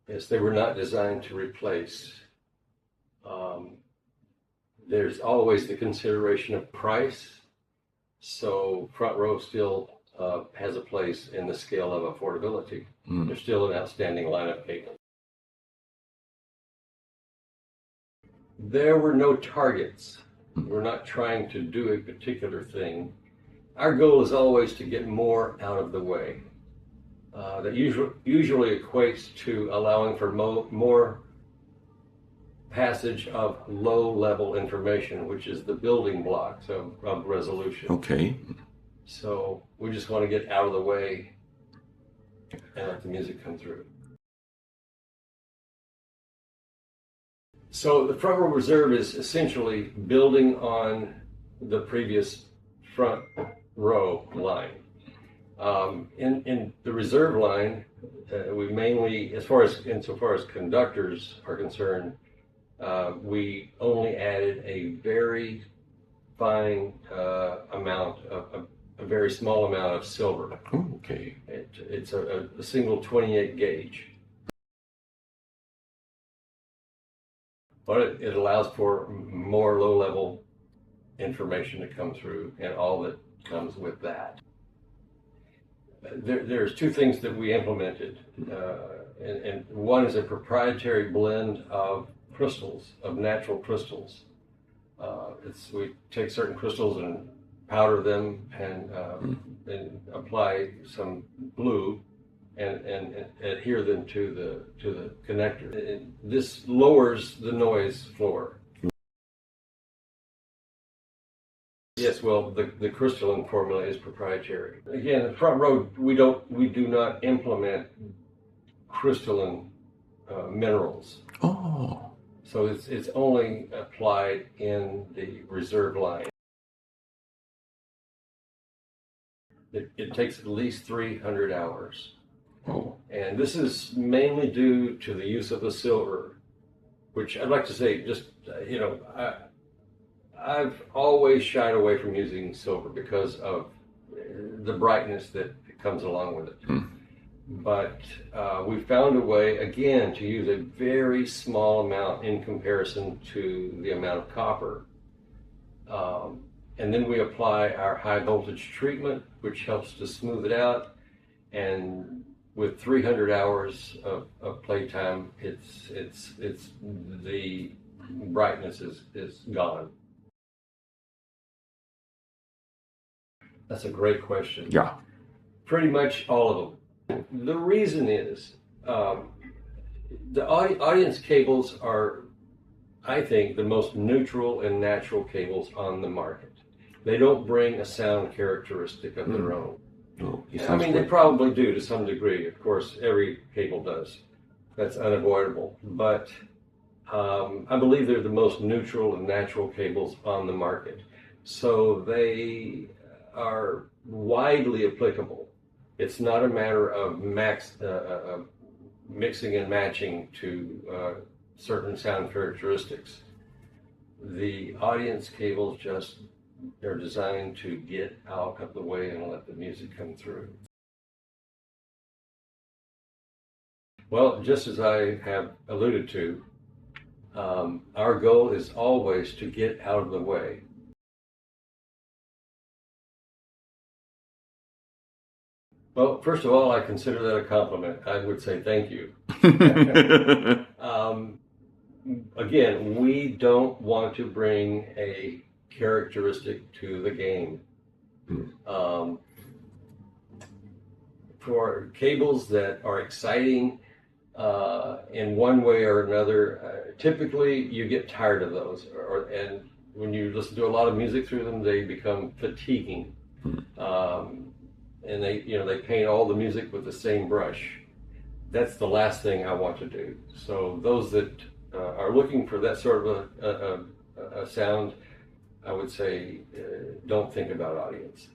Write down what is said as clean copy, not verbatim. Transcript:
Yes, they were not designed to replace. There's always the consideration of price, so front row still has a place in the scale of affordability. They're still an outstanding line of cable. There were no targets. We're not trying to do a particular thing. Our goal is always to get more out of the way. That usually equates to allowing for more passage of low-level information, which is the building blocks of resolution. Okay. So we just want to get out of the way and let the music come through. So the front row reserve is essentially building on the previous front row line. In the reserve line, we mainly, insofar as conductors are concerned, we only added a very fine amount, a very small amount of silver. Oh, okay. It's a single 28 gauge. But it allows for more low-level information to come through and all that comes with that. There's two things that we implemented, and one is a proprietary blend of crystals, of natural crystals. We take certain crystals and powder them and apply some glue and adhere them to the connector. This lowers the noise floor. Yes, well, the crystalline formula is proprietary. Again, the front row, we do not implement crystalline minerals. Oh. So it's only applied in the reserve line. It takes at least 300 hours. Oh. And this is mainly due to the use of the silver, which I'd like to say, just, I've always shied away from using silver because of the brightness that comes along with it. But we found a way, again, to use a very small amount in comparison to the amount of copper. And then we apply our high voltage treatment, which helps to smooth it out. And with 300 hours of playtime, it's the brightness is gone. That's a great question. Yeah. Pretty much all of them. The reason is the audience cables are, I think, the most neutral and natural cables on the market. They don't bring a sound characteristic of their own. Oh, I mean, they probably do to some degree. Of course, every cable does. That's unavoidable. But I believe they're the most neutral and natural cables on the market. So they are widely applicable. It's not a matter of mixing and matching to certain sound characteristics. The audience cables they're designed to get out of the way and let the music come through. Well, just as I have alluded to, our goal is always to get out of the way. Well, first of all, I consider that a compliment. I would say thank you. Again, we don't want to bring a characteristic to the game. For cables that are exciting in one way or another, typically you get tired of those. And when you listen to a lot of music through them, they become fatiguing. And they paint all the music with the same brush. That's the last thing I want to do. So those that are looking for that sort of a sound, I would say don't think about audience.